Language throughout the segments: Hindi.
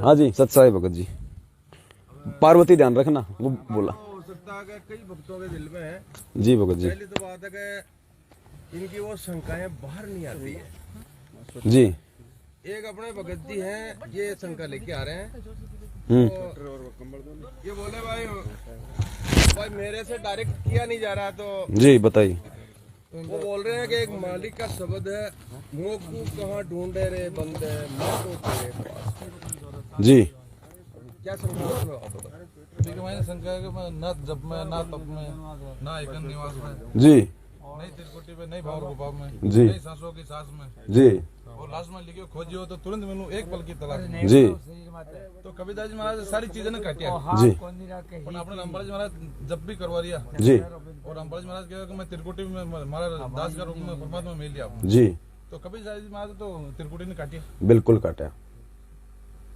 हाँ जी सत्साई भगत जी, पार्वती ध्यान रखना, वो बोला। हो सकता है कि कई भक्तों के दिल में है। जी भगत जी। पहली तो बात है कि इनकी वो शंकाएं बाहर नहीं आती है। जी। एक अपने भगत जी हैं, ये शंका लेके आ रहे हैं। तो ये बोले भाई मेरे से डायरेक्ट किया नहीं जा रहा, तो जी बताइए। वो बोल रहे हैं कि एक मालिक का शब्द है, मोकू कहाँ ढूंढे रे बंदे, मैं तो तेरे पास। जी क्या शंका है उसमें? देखिए मैंने शंका है कि मैं ना जब में ना तप में ना एकन निवास में जी नहीं त्रिकुटी में नहीं भावर गोपाल में जी नहीं सांसों की सांस में जी और लास्ट में लिखियो खोजियो तो तुरंत मिलूं एक पल की तलाश में। जी तो कबीरदास जी महाराज सारी चीजें ने काटिया जी और अपने रामपाल जी महाराज जब भी करवा रिया जी और रामपाल जी महाराज कहा कि मैं त्रिकुटी में हमारा दास का रूप में परमात्मा मिल लिया आपने। जी तो कबीरदास जी महाराज तो त्रिकुटी ने काटिया। बिल्कुल काटा।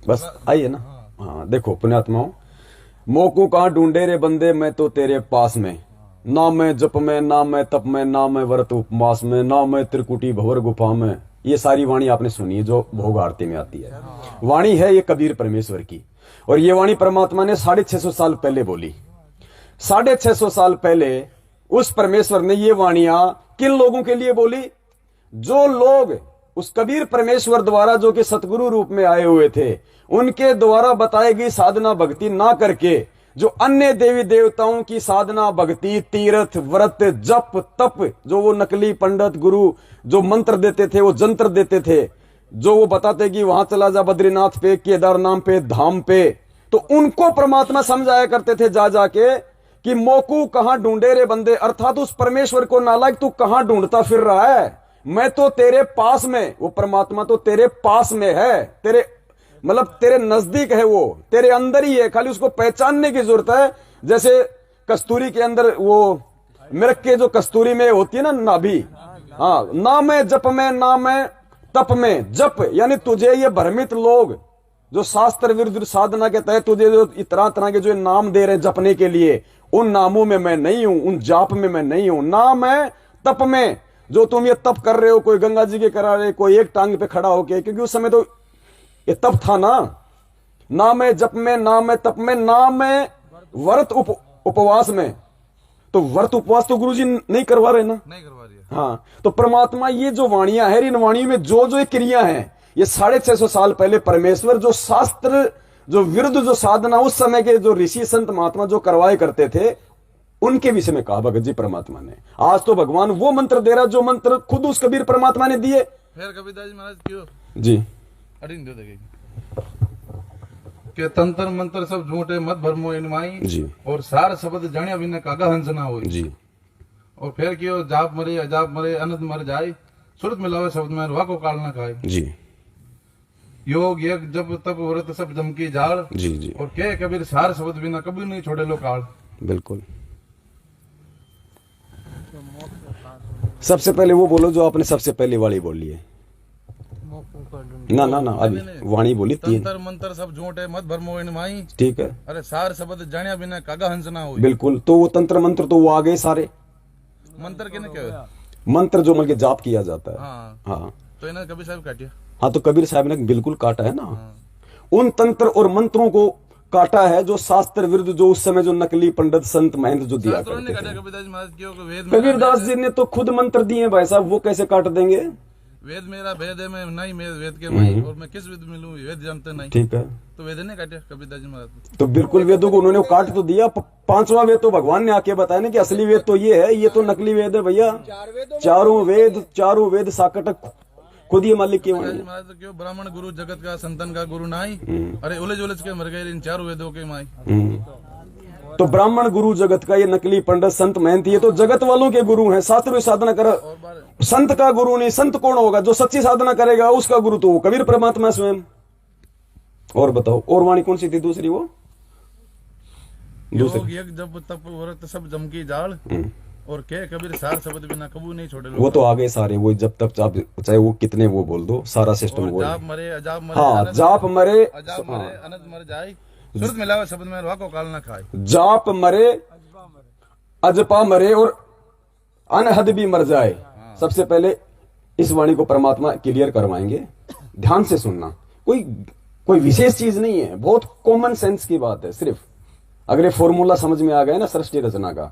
बस आइए ना। हाँ देखो पुण्यात्माओं, मोकू कहाँ ढूंढे रे बंदे, मैं तो तेरे पास में, ना मैं जप में ना मैं तप में ना मैं व्रत उपवास में ना मैं त्रिकुटी भंवर गुफा में। ये सारी वाणी आपने सुनी है जो भोग आरती में आती है। वाणी है ये कबीर परमेश्वर की, और ये वाणी परमात्मा ने 650 साल पहले बोली। 650 साल पहले उस परमेश्वर ने ये वाणियां किन लोगों के लिए बोली? जो लोग उस कबीर परमेश्वर द्वारा जो कि सतगुरु रूप में आए हुए थे, उनके द्वारा बताई गई साधना भक्ति ना करके जो अन्य देवी देवताओं की साधना भक्ति तीर्थ व्रत जप तप, जो वो नकली पंडित गुरु जो मंत्र देते थे, वो जंत्र देते थे, जो वो बताते कि वहां चला जा बद्रीनाथ पे, केदारनाथ पे, धाम पे, तो उनको परमात्मा समझाया करते थे जा जाके कि मोकू कहां ढूंढे रे बंदे, अर्थात उस परमेश्वर को नालायक तू कहां ढूंढता फिर रहा है, मैं तो तेरे पास में, वो परमात्मा तो तेरे पास में है, तेरे मतलब तेरे नजदीक है, वो तेरे अंदर ही है, खाली उसको पहचानने की जरूरत है। जैसे कस्तूरी के अंदर वो मिर्ग के जो कस्तूरी में होती है ना नाभि, हाँ, ना मैं जप में ना मैं तप में, जप यानी तुझे ये भ्रमित लोग जो शास्त्र विरुद्ध साधना के तहत तुझे जो तरह तरह के जो नाम दे रहे हैं जपने के लिए, उन नामों में मैं नहीं हूं, उन जाप में मैं नहीं हूं। ना मैं तप में, जो तुम ये तप कर रहे हो, कोई गंगा जी के करा रहे, कोई एक टांग पे खड़ा होके, क्योंकि उस समय तो ये तप था ना। ना मैं जप में ना मैं तप में ना मैं व्रत उपवास में, तो व्रत उपवास तो गुरुजी नहीं करवा रहे ना, नहीं करवा रही है। हाँ, तो परमात्मा ये जो वाणियां है, इन वाणियों में जो जो क्रिया है, ये 650 साल पहले परमेश्वर जो शास्त्र जो विरुद्ध जो साधना उस समय के जो ऋषि संत महात्मा जो करवाए करते थे, उनके विषय में कहा भगत जी परमात्मा ने। आज तो भगवान वो मंत्र दे रहा जो मंत्र खुद उस कबीर परमात्मा ने दिए। फिर कबीरदास जी महाराज क्यों जी अड़िन दो देखेगी के तंत्र मंत्र सब झूठे मत भरमो इनमाई जी और सार शब्द जानिया बिना कागा हंस ना हो जी। और फिर क्यों जाप मरे अजाप मरे अनंत मर जाए, सुरत मिलावे शब्द में रुआ को काल ना खाए। जी योग यज्ञ जप तप व्रत सब जम की जाड़ जी जी और के कबीर सार शब्द बिना कभी नहीं छोड़े लो काल। बिल्कुल। सबसे पहले वो बोलो जो आपने सबसे पहले वाली बोली है। ना ना ना अभी वाणी बोली 3। तंत्र मंत्र सब झूठे मत भरमो इनमाई, ठीक है, अरे सार शब्द जानिया बिना कागा हंस ना हो। बिल्कुल। तो वो तंत्र मंत्र तो वो आ गए सारे। मंत्र के क्या मंत्र जो मतलब जाप किया जाता है, हाँ हाँ तो इन्हें कबीर साहब काटिया। हाँ, तो कबीर साहब ने बिल्कुल काटा है ना। उन तंत्र और मंत्रों को काटा है जो शास्त्र विरुद्ध, जो उस समय जो नकली पंडित संत महंत जो दिया शास्त्रों ने करते काटा थे। कबीरदास महाराज क्यों कि वेद कबीरदास जी ने तो खुद मंत्र दिए भाई साहब, वो कैसे काट देंगे? वेद मेरा भेद है, मैं नहीं मैं वेद के भाई, और मैं किस वेद मिलूं वेद जानते नहीं। ठीक है, तो वेद ने काटे कबीरदास जी महाराज। तो बिल्कुल वेदों को उन्होंने काट तो दिया। 5वां वेद तो भगवान ने आके बताया ना कि असली वेद तो ये है, ये तो नकली वेद है भैया। चारों वेद साकट खुद ही मालिक की वाणी है। महाराज तो क्यों ब्राह्मण गुरु जगत का संतन का गुरु नाई, अरे उलझ उलझ के मर गए इन चारों वेदों के माई। तो ब्राह्मण गुरु जगत का, ये नकली पंडित संत महंत ये तो जगत वालों के गुरु हैं। शास्त्र साधना कर, संत का गुरु नहीं। संत कौन होगा? जो सच्ची साधना करेगा उसका गुरु तो वो कबीर परमात्मा स्वयं। और बताओ और वाणी कौन सी थी दूसरी? वो योग यज्ञ जप तप व्रत सब जम की जाड़ और के कबीर सार शब्द बिना कबू नहीं छोड़े। वो तो आ गए सारे, वो जब तक चाहे वो कितने वो बोल दो, सारा सिस्टम वो। जाप मरे अजाप मरे, हाँ, जाप मरे अजाप मरे अनंत मर जाए, सुरत मिलावे शब्द में रुआ को काल ना खाए। जाप मरे अजपा मरे और अनहद भी मर जाए। सबसे पहले इस वाणी को परमात्मा क्लियर करवाएंगे, ध्यान से सुनना। कोई कोई विशेष चीज नहीं है, बहुत कॉमन सेंस की बात है। सिर्फ अगर ये फॉर्मूला समझ में आ गया ना सृष्टि रचना का,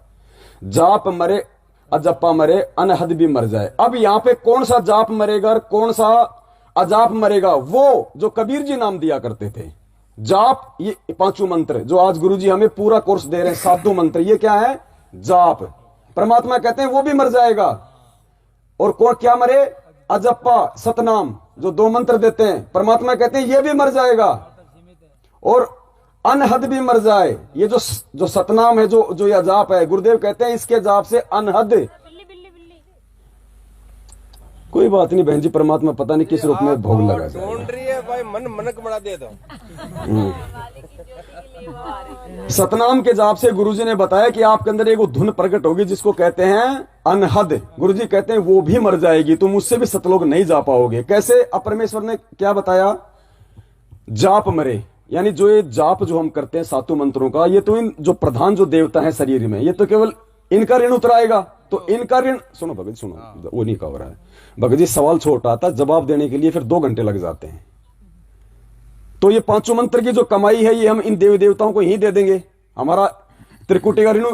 जाप मरे अजप्पा मरे अनहद भी मर जाए। अब यहां पे कौन सा जाप मरेगा और कौन सा अजाप मरेगा, वो जो कबीर जी नाम दिया करते थे। जाप ये पांचों मंत्र जो आज गुरुजी हमें पूरा कोर्स दे रहे हैं, सातों मंत्र, ये क्या है? जाप। परमात्मा कहते हैं वो भी मर जाएगा। और कौन क्या मरे? अजप्पा सतनाम जो 2 मंत्र देते हैं, परमात्मा कहते हैं ये भी मर जाएगा। और अनहद भी मर जाए। ये जो सतनाम है, जो यह जाप है, गुरुदेव कहते हैं इसके जाप से अनहद। कोई बात नहीं बहन जी, परमात्मा पता नहीं किस रूप में भोग लगा जाएगा। ढूंढ रही है भाई, मन मनक बना दे दो। सतनाम के जाप से गुरुजी ने बताया कि आपके अंदर एक धुन प्रकट होगी जिसको कहते हैं अनहद। गुरुजी कहते हैं वो भी मर जाएगी, तुम उससे भी सतलोक नहीं जा पाओगे। कैसे? अपरमेश्वर ने क्या बताया? जाप मरे, यानी जो ये जाप जो हम करते हैं सातों मंत्रों का, ये तो इन जो प्रधान जो देवता है शरीर में, ये तो केवल इनका ऋण उतराएगा। तो इनका ऋण, सुनो भगत सुनो, वो नहीं कह रहा है भगत जी, सवाल छोटा था, जवाब देने के लिए फिर 2 घंटे लग जाते हैं। तो ये पांचों मंत्र की जो कमाई है ये हम इन देवी देवताओं को ही दे देंगे, हमारा त्रिकुटी का ऋण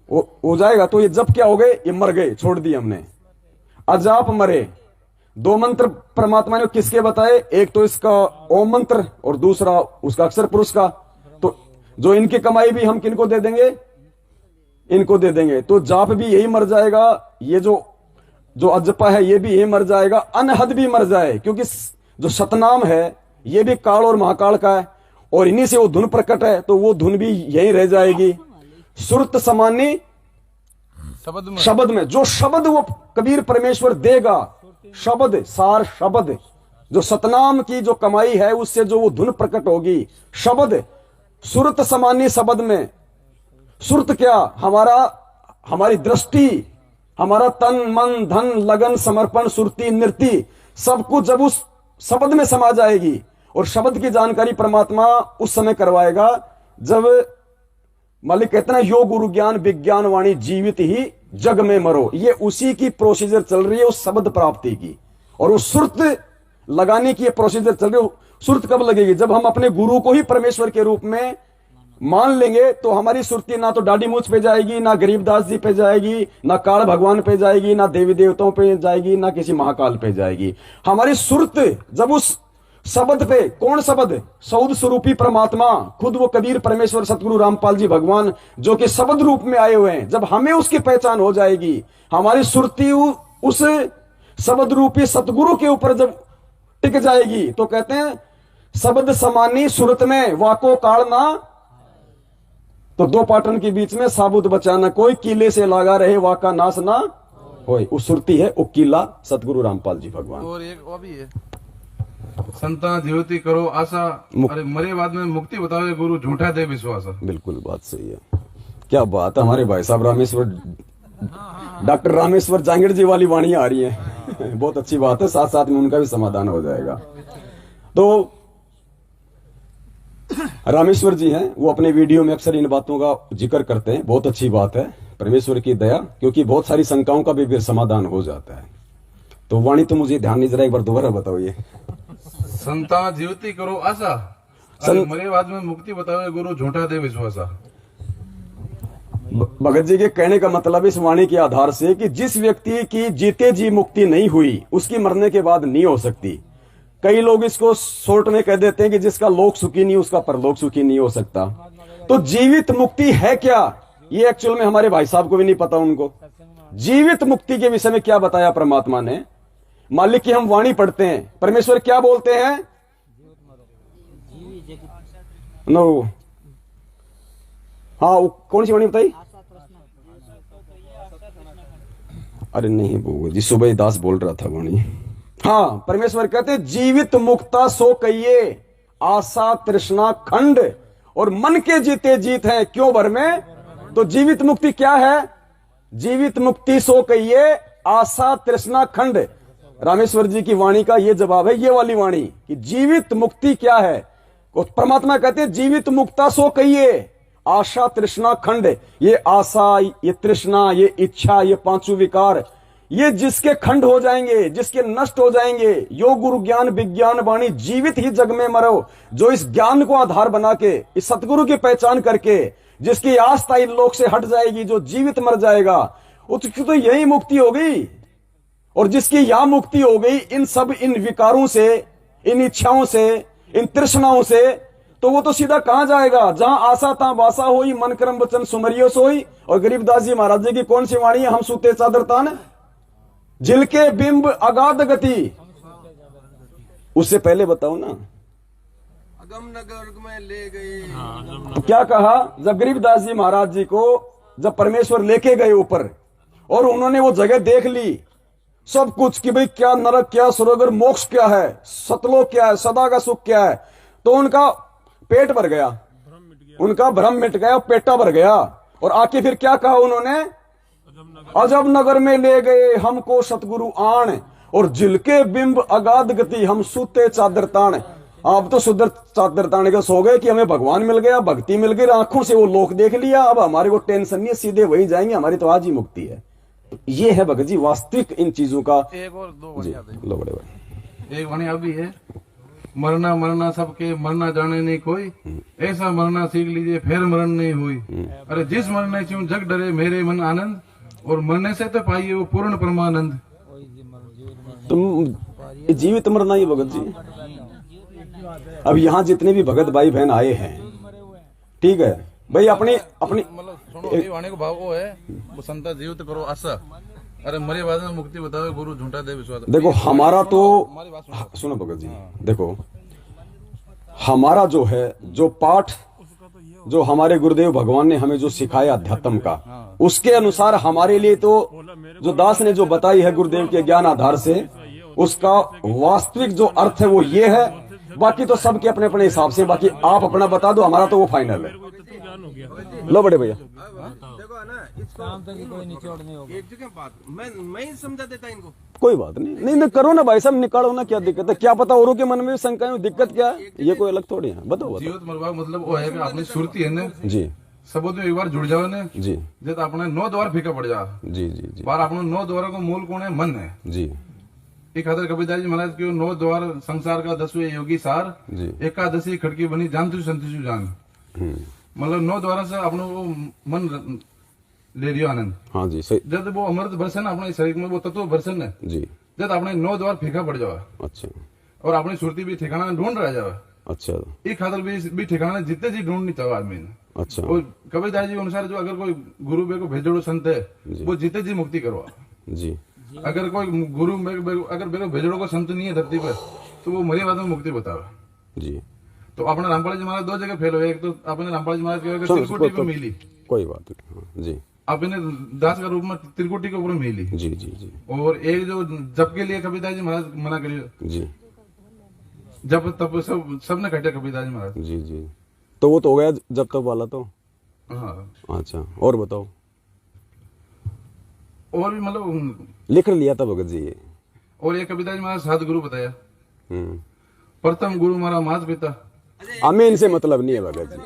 हो जाएगा। तो ये जब क्या हो गए? ये मर गए, छोड़ दिए हमने। अजाप मरे, 2 मंत्र परमात्मा ने किसके बताए? एक तो इसका ओम मंत्र और दूसरा उसका अक्षर पुरुष का। तो जो इनकी कमाई भी हम किनको दे देंगे? इनको दे देंगे। तो जाप भी यही मर जाएगा, ये जो अजपा है ये भी यही मर जाएगा, अनहद भी मर जाए, क्योंकि जो सतनाम है ये भी काल और महाकाल का है और इन्हीं से वो धुन प्रकट है, तो वो धुन भी यही रह जाएगी। सुरत समानी शब्द में जो शब्द वो कबीर परमेश्वर देगा, शब्द सार शब्द, जो सतनाम की जो कमाई है उससे जो वो धुन प्रकट होगी, शब्द सुरत समानी शब्द में। सुरत क्या? हमारी दृष्टि, हमारा तन मन धन लगन समर्पण सुरती नृत्य सब कुछ जब उस शब्द में समा जाएगी। और शब्द की जानकारी परमात्मा उस समय करवाएगा जब मालिक कहते हैं योग गुरु ज्ञान विज्ञान वाणी जीवित ही जग में मरो। ये उसी की प्रोसीजर चल रही है उस शब्द प्राप्ति की, और उस सुरत लगाने की प्रोसीजर चल रही है। सुरत कब लगेगी? जब हम अपने गुरु को ही परमेश्वर के रूप में मान लेंगे, तो हमारी सुरती ना तो डाडी मूछ पे जाएगी, ना गरीबदास जी पे जाएगी, ना काल भगवान पे जाएगी, ना देवी देवताओं पे जाएगी, ना किसी महाकाल पे जाएगी। हमारी सुरत जब उस शब्द पे, कौन शब्द? सौद स्वरूपी परमात्मा, खुद वो कबीर परमेश्वर सतगुरु रामपाल जी भगवान जो कि शब्द रूप में आए हुए हैं, जब हमें उसकी पहचान हो जाएगी, हमारी सुरती उस शब्द रूपी सतगुरु के ऊपर जब टिक जाएगी, तो कहते हैं शब्द समानी सुरत में वाको काल ना। तो 2 पाटन के बीच में साबुत बचाना, कोई किले से लगा रहे वाका नाश ना होए। उस सुरती है वो किला सतगुरु रामपाल जी भगवान। और एक वो भी है, संता जीवती करो आशा, अरे मरे बाद में मुक्ति बताओ गुरु झूठा दे विश्वासा। बिल्कुल बात सही है। क्या बात है, हमारे भाई साहब रामेश्वर, डॉक्टर रामेश्वर जांगड़ जी वाली वाणी आ रही है। बहुत अच्छी बात है, साथ साथ में उनका भी समाधान हो जाएगा। तो रामेश्वर जी हैं, वो अपने वीडियो में अक्सर इन बातों का जिक्र करते हैं। बहुत अच्छी बात है, परमेश्वर की दया, क्योंकि बहुत सारी शंकाओं का भी समाधान हो जाता है। तो वाणी तो मुझे ध्यान नहीं, जरा एक बार दोबारा बताओ। ये संता जीवती करो आशा, अरे मरे बाद में मुक्ति बताओ गुरु झूठा दे विश्वासा। भगत जी के कहने का मतलब इस वाणी के आधार से कि जिस व्यक्ति की जीते जी मुक्ति नहीं हुई, उसकी मरने के बाद नहीं हो सकती। कई लोग इसको शॉर्ट में कह देते हैं कि जिसका लोक सुखी नहीं उसका परलोक सुखी नहीं हो सकता। तो जीवित मुक्ति है क्या, ये एक्चुअल में हमारे भाई साहब को भी नहीं पता। उनको जीवित मुक्ति के विषय में क्या बताया परमात्मा ने? मालिक की हम वाणी पढ़ते हैं, परमेश्वर क्या बोलते हैं? नो, हाँ, कौन सी वाणी बताई? अरे नहीं वो जी सुबह दास बोल रहा था वाणी। हाँ, परमेश्वर कहते जीवित मुक्ता सो कहिए आशा तृष्णा खंड, और मन के जीते जीत है क्यों भर में। तो जीवित मुक्ति क्या है? जीवित मुक्ति सो कहिए आशा तृष्णा खंड। रामेश्वर जी की वाणी का ये जवाब है, ये वाली वाणी कि जीवित मुक्ति क्या है। परमात्मा कहते हैं जीवित मुक्ता सो कहिए आशा तृष्णा खंड। ये आशा, ये तृष्णा, ये इच्छा, ये 5 विकार, ये जिसके खंड हो जाएंगे, जिसके नष्ट हो जाएंगे, योग गुरु ज्ञान विज्ञान वाणी जीवित ही जग में मरो, जो इस ज्ञान को आधार बना के, इस सतगुरु की पहचान करके, जिसकी आस्था इन लोक से हट जाएगी, जो जीवित मर जाएगा, उसकी तो यही मुक्ति हो गई। और जिसकी यहां मुक्ति हो गई इन सब इन विकारों से, इन इच्छाओं से, इन तृष्णाओं से, तो वो तो सीधा कहां जाएगा? जहां आशा ता वासा होई, मन कर्म वचन सुमरियो सोई। और गरीबदास जी महाराज जी की कौन सी वाणी है? हम सूते चादर तान, जिलके बिंब अगाध गति। उससे पहले बताओ ना, अगम नगर में ले गए। तो क्या कहा? जब गरीबदास जी महाराज जी को जब परमेश्वर लेके गए ऊपर और उन्होंने वो जगह देख ली सब कुछ कि भाई क्या नरक, क्या स्वर्ग और मोक्ष क्या है, सतलोक क्या है, सदा का सुख क्या है, तो उनका पेट भर गया, उनका भ्रम मिट गया, पेटा भर गया। और आके फिर क्या कहा उन्होंने? अजब नगर में ले गए हमको सतगुरु आण, और जिलके बिंब अगाध गति, हम सूते चादर ताण। आप तो सुधर चादर ताने के सो गए कि हमें भगवान मिल गया, भक्ति मिल गई, आंखों से वो लोक देख लिया, अब हमारे को टेंशन नहीं है, सीधे वही जाएंगे, हमारी तो आज ही मुक्ति है। तो ये है भगत जी वास्तविक इन चीजों का। एक और दो जी लो बड़े भाई, एक वाणी अभी है, मरना मरना सबके, मरना जाने नहीं कोई, ऐसा मरना सीख लीजिए फिर मरण नहीं हुई। अरे जिस मरने से जग डरे मेरे मन आनंद, और मरने से तो पाइए वो पूर्ण परमानंद। तुम जीवित मरना ही भगत जी। अब यहाँ जितने भी भगत भाई बहन आए हैं, ठीक है भाई, अपनी अपनी मतलब सुनो, ये वाणी को भाव वो है, वो संता जीवित करो आशा, अरे मरे बाद में मुक्ति बताओ, गुरु झूठा दे विश्वास। देखो हमारा तो सुनो भगत जी, देखो हमारा जो है, जो पाठ जो हमारे गुरुदेव भगवान ने हमें जो सिखाया अध्यात्म का, उसके अनुसार हमारे लिए तो जो दास ने जो बताई है गुरुदेव के ज्ञान आधार से, उसका वास्तविक जो अर्थ है वो ये है। बाकी तो सबके अपने अपने हिसाब से, बाकी आप अपना बता दो, हमारा तो वो फाइनल है। लो बड़े भैया, देखो ना, इसको एक जगह बात मैं ही समझा देता इनको। कोई बात नहीं, नहीं करो ना भाई साहब, निकालो ना, क्या दिक्कत है? क्या पता औरों के मन में शंका है, दिक्कत क्या है? ये कोई अलग थोड़ी है, बताओ। जीवित मरवा मतलब वो है कि आपने सुरती है ना जी, सब एक बार जुड़ जाओ ने जी, जब आपने 9 द्वार फीका पड़ जा, जी जी जी, बार आपने 9 द्वारों का मूल कौन है? मन है जी, एक खातर कबीरदास जी महाराज क्यों 9 द्वार संसार का 10वें योगी सार, जी, एकादशी खड़की बनी जानतु संतु जान। मतलब 9 द्वारा से अपने वो मन ले लियो आनंद। हाँ जी सही। जब वो अमृत भरसन अपने शरीर में वो तत्व भरसन है जी, जब अपने 9 द्वार फीका पड़ जावा, अच्छा और अपनी सुरती भी ठिकाना ढूंढ रह जावा, अच्छा एक खातर भी ठिकाना जितने जी ढूंढ नहीं चाहो आदमी ने। अच्छा, वो कबीरदास जी के अनुसार जो अगर कोई गुरु बे को भेजोड़ो संत है वो जीते जी मुक्ति करवा। जी, अगर कोई गुरु अगर बेको भेजोड़ो को संत नहीं है धरती पर, तो वो मरे बाद में मुक्ति बतावा। जी, तो अपने रामपाल जी महाराज 2 जगह फेल हुए, एक तो अपने रामपाल जी महाराज के त्रिकुटी पे मिली, कोई बात नहीं, हाँ, जी, अपने दास का रूप में त्रिकुटी के ऊपर मिली, जी जी जी, और एक जो जप के लिए कबीरदास जी महाराज मना करिए, जी, जब तब सबने कटे कबीरदास जी महाराज। जी जी, तो वो तो हो गया जब तक वाला तो। हाँ, अच्छा, और बताओ। और भी मतलब लिख लिया था भगत जी ये। और एक कबीरदास जी महाराज 7 गुरु बताया। हम्म, प्रथम गुरु हमारा माता पिता। हमें इनसे मतलब नहीं है भगत जी।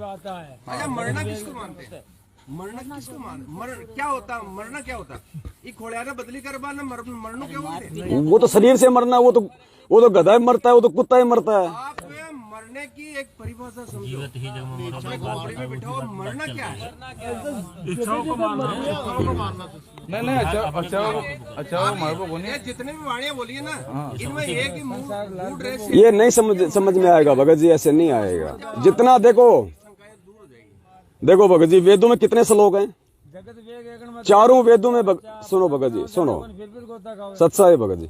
अच्छा, मरना किसको मानते हैं? मरना किसको मानते? मरण क्या होता? मरना क्या होता? ये खोलियाना बदली करवा ना, मरनो क्या बोलते हैं? वो तो शरीर से मरना, वो तो गधा ही मरता है, वो तो कुत्ता ही मरता है। आप मरने की एक परिभाषा समझो। खोपड़ी में बिठाओ, मरना क्या है? नहीं अच्छा मार को ये जितने भी वाणियां बोली है ना, इनमें एक ही मूड रहे। ये नहीं समझ में आएगा भगत जी, ऐसे नहीं आएगा। जितना देखो भगत जी, वेदों में कितने श्लोक हैं? चारों वेदों में सुनो भगत जी, सुनो, सच्चाई भगत जी,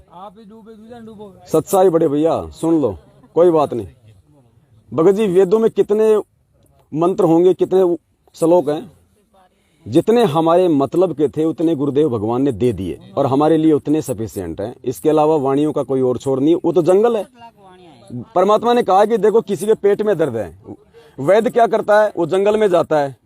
सच्चाई बड़े भैया सुन लो, कोई बात नहीं। भगत जी वेदों में कितने मंत्र होंगे, कितने श्लोक हैं? जितने हमारे मतलब के थे उतने गुरुदेव भगवान ने दे दिए, और हमारे लिए उतने सफिशिएंट हैं। इसके अलावा वाणियों का कोई और छोर नहीं, वो तो जंगल है। परमात्मा ने कहा कि देखो किसी के पेट में दर्द है, वैद्य क्या करता है? वो जंगल में जाता है,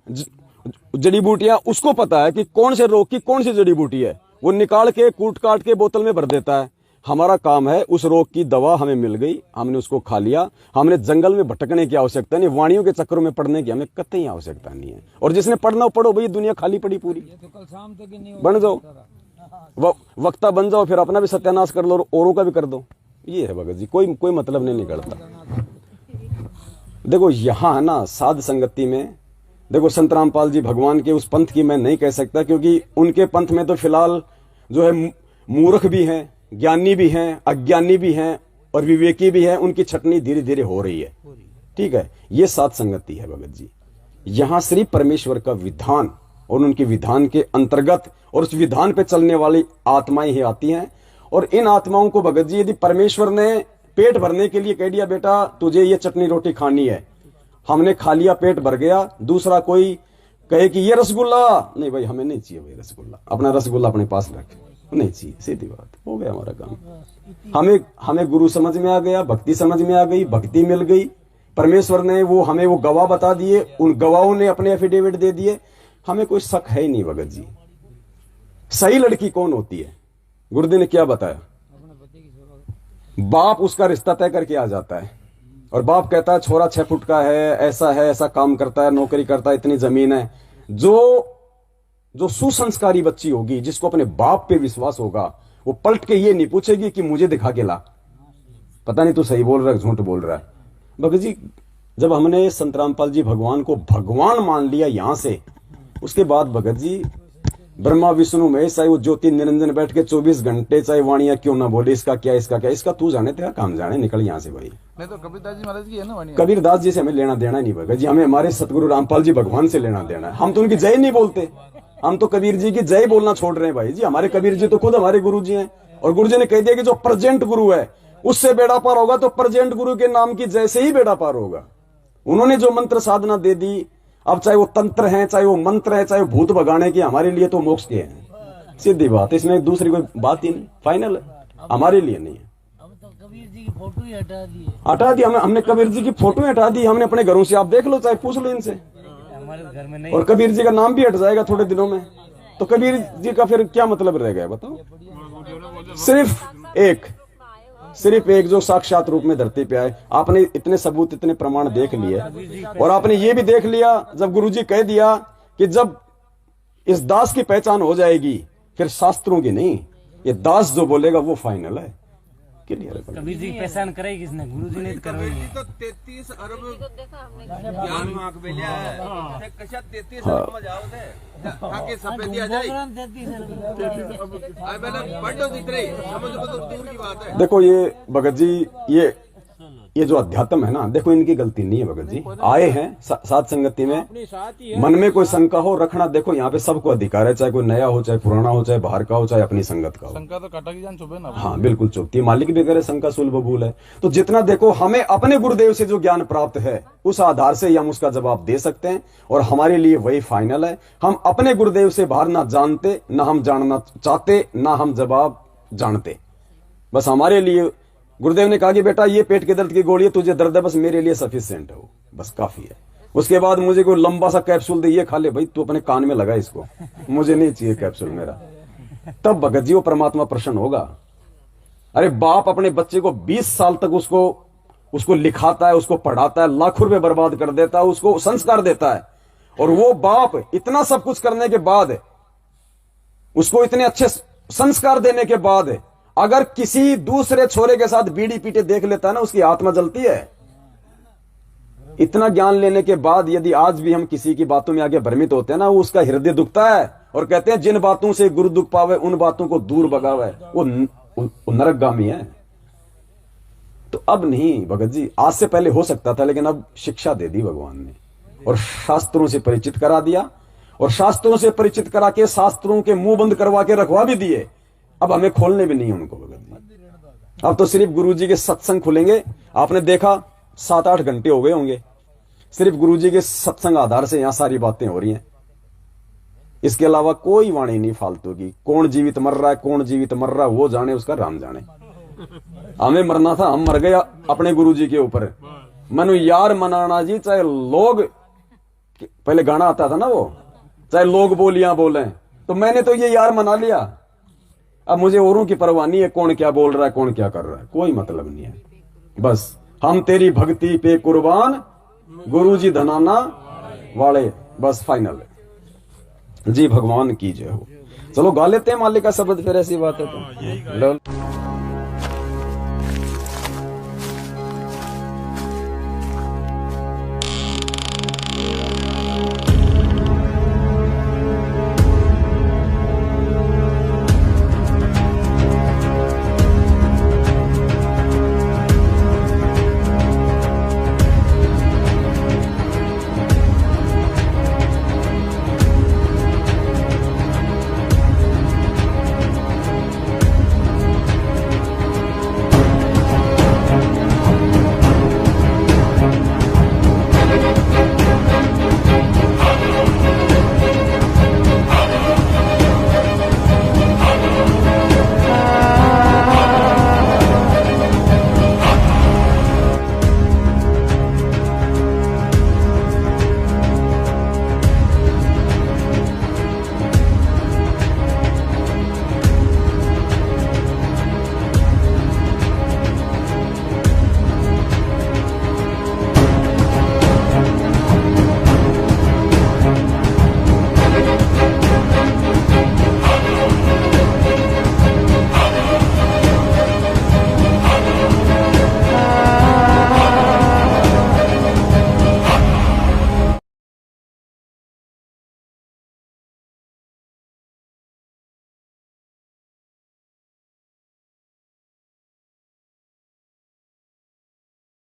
जड़ी बूटियां, उसको पता है कि कौन से रोग की कौन सी जड़ी बूटी है, वो निकाल के कूट काट के बोतल में भर देता है। हमारा काम है, उस रोग की दवा हमें मिल गई, हमने उसको खा लिया, हमने जंगल में भटकने की आवश्यकता नहीं, वाणियों के चक्करों में पड़ने की हमें कतई आवश्यकता नहीं है। और जिसने पढ़ना पढ़ो भाई, दुनिया खाली पड़ी पूरी, बन जाओ। वक्ता बन जाओ, फिर अपना भी सत्यानाश कर लो और औरों का भी कर दो। ये है भगत जी, कोई मतलब नहीं निकलता। देखो यहाँ है ना साध संगति में, देखो संत रामपाल जी भगवान के उस पंथ की मैं नहीं कह सकता, क्योंकि उनके पंथ में तो फिलहाल जो है मूर्ख भी हैं, ज्ञानी भी हैं, अज्ञानी भी हैं और विवेकी भी हैं। उनकी छटनी धीरे धीरे हो रही है। ठीक है, ये साध संगति है भगत जी। यहां श्री परमेश्वर का विधान और उनके विधान के अंतर्गत और उस विधान पे चलने वाली आत्माएं ही आती हैं। और इन आत्माओं को भगत जी यदि परमेश्वर ने पेट भरने के लिए कह दिया बेटा तुझे ये चटनी रोटी खानी है, हमने खा लिया, पेट भर गया, दूसरा कोई कहे कि ये रसगुल्ला, नहीं भाई हमें नहीं चाहिए भाई रसगुल्ला, अपना रसगुल्ला अपने पास रखे, नहीं चाहिए, सीधी बात, हो गया हमारा काम। हमें गुरु समझ में आ गया, भक्ति समझ में आ गई, भक्ति मिल गई, परमेश्वर ने हमें वो गवाह बता दिए, उन गवाहों ने अपने एफिडेविट दे दिए, हमें कोई शक है ही नहीं भगत जी। सही लड़की कौन होती है? गुरुदेव ने क्या बताया? बाप उसका रिश्ता तय करके आ जाता है और बाप कहता है छोरा 6 फुट का है, ऐसा काम करता है, नौकरी करता है, इतनी जमीन है। जो सुसंस्कारी बच्ची होगी, जिसको अपने बाप पे विश्वास होगा, वो पलट के ये नहीं पूछेगी कि मुझे दिखा के ला, पता नहीं तू सही बोल रहा है झूठ बोल रहा है। भगत जी जब हमने संत रामपाल जी भगवान को भगवान मान लिया यहां से, उसके बाद भगत जी ब्रह्मा विष्णु महेश, चाहे वो ज्योति निरंजन बैठ के 24 घंटे चाहे वाणियां क्यों ना बोले, इसका क्या, इसका तू जाने, तेरा काम जाने, निकल यहां से भाई। नहीं तो कबीरदास जी महाराज की है ना वाणियां। कबीरदास जी से हमें लेना देना नहीं भगत जी, हमें हमारे सतगुरु रामपाल जी भगवान से लेना देना है। हम तो उनकी जय नहीं बोलते, हम तो कबीर जी की जय बोलना छोड़ रहे हैं भाई जी। हमारे कबीर जी तो खुद हमारे गुरु जी हैं और गुरु जी ने कह दिया कि जो प्रेजेंट गुरु है उससे बेड़ा पार होगा, तो प्रेजेंट गुरु के नाम की जय से ही बेड़ा पार होगा। उन्होंने जो मंत्र साधना दे दी, अब चाहे वो तंत्र है, चाहे वो मंत्र है, चाहे वो भूत भगाने की, हमारे लिए तो मोक्ष के हैं, सीधी बात। इसमें दूसरी कोई बात ही नहीं, फाइनल है, हमारे लिए नहीं है। अब तो कबीर जी की फोटो ही हटा दी हमने कबीर जी की फोटो हटा दी हमने अपने घरों से। आप देख लो, चाहे पूछ लो इनसे, हमारे घर में नहीं। और कबीर जी का नाम भी हट जाएगा थोड़े दिनों में, तो कबीर जी का फिर क्या मतलब रह गया बताओ? सिर्फ एक जो साक्षात रूप में धरती पे आए। आपने इतने सबूत, इतने प्रमाण देख लिए, और आपने ये भी देख लिया जब गुरुजी कह दिया कि जब इस दास की पहचान हो जाएगी फिर शास्त्रों की नहीं, ये दास जो बोलेगा वो फाइनल है, क्लियर है। कबीर जी की पहचान कराई किसने? गुरु जी ने करवाई है। तो 33 अरब ज्ञान मांग बेलिया है, कशा 33 अरब में जाओ थे ताकि सफेदी आ जाए। मैंने पढ़ो जितने समझ को तो दूर की बात है। देखो ये भगत जी, ये जो अध्यात्म है ना, देखो इनकी गलती नहीं है भगत जी। आए हैं साध संगति में, मन में कोई शंका हो रखना, देखो यहाँ पे सबको अधिकार है, चाहे कोई नया हो, चाहे पुराना हो, चाहे बाहर का हो, चाहे अपनी संगत का हो। शंका तो काटा की जान चुभे ना। हाँ बिल्कुल चुभती, मालिक भी करे शंका सुल बबूल है। तो जितना देखो हमें अपने गुरुदेव से जो ज्ञान प्राप्त है उस आधार से ही हम उसका जवाब दे सकते हैं, और हमारे लिए वही फाइनल है। हम अपने गुरुदेव से बाहर ना जानते, ना हम जानना चाहते, ना हम जवाब जानते। बस हमारे लिए गुरुदेव ने कहा कि बेटा ये पेट के दर्द की गोली है, तुझे दर्द है, बस मेरे लिए सफिशिएंट है वो, बस काफी है। उसके बाद मुझे कोई लंबा सा कैप्सूल दे, ये खा ले भाई, तू अपने कान में लगा इसको, मुझे नहीं चाहिए कैप्सूल मेरा। तब भगत जी वो परमात्मा प्रसन्न होगा। अरे बाप अपने बच्चे को 20 साल तक उसको लिखाता है, उसको पढ़ाता है, लाखों रुपए बर्बाद कर देता है, उसको संस्कार देता है, और वो बाप इतना सब कुछ करने के बाद, उसको इतने अच्छे संस्कार देने के बाद अगर किसी दूसरे छोरे के साथ बीड़ी पीटे देख लेता है ना, उसकी आत्मा जलती है। इतना ज्ञान लेने के बाद यदि आज भी हम किसी की बातों में आगे भ्रमित होते हैं ना, वो उसका हृदय दुखता है, और कहते हैं जिन बातों से गुरु दुख पावे उन बातों को दूर भगावे, वो नरकगामी है। तो अब नहीं भगत जी, आज से पहले हो सकता था, लेकिन अब शिक्षा दे दी भगवान ने, और शास्त्रों से परिचित करा दिया, और शास्त्रों से परिचित करा के शास्त्रों के मुंह बंद करवा के रखवा भी दिए। अब हमें खोलने भी नहीं उनको भगत जी। अब तो सिर्फ गुरुजी के सत्संग खुलेंगे। आपने देखा 7-8 घंटे हो गए होंगे, सिर्फ गुरुजी के सत्संग आधार से यहां सारी बातें हो रही हैं। इसके अलावा कोई वाणी नहीं फालतू की। कौन जीवित मर रहा है, कौन जीवित मर रहा है, वो जाने, उसका राम जाने। हमें मरना था, हम मर गए अपने गुरुजी के ऊपर। मनु यार मनाना जी, चाहे लोग, पहले गाना आता था ना वो, चाहे लोग बोलियां बोले, तो मैंने तो ये यार मना लिया। अब मुझे औरों की परवाह नहीं है, कौन क्या बोल रहा है, कौन क्या कर रहा है, कोई मतलब नहीं है। बस हम तेरी भक्ति पे कुर्बान, गुरुजी धनाना वाले, बस फाइनल है जी। भगवान की जय हो। चलो गा लेते हैं मालिक का शब्द फिर, ऐसी बात है तो लो।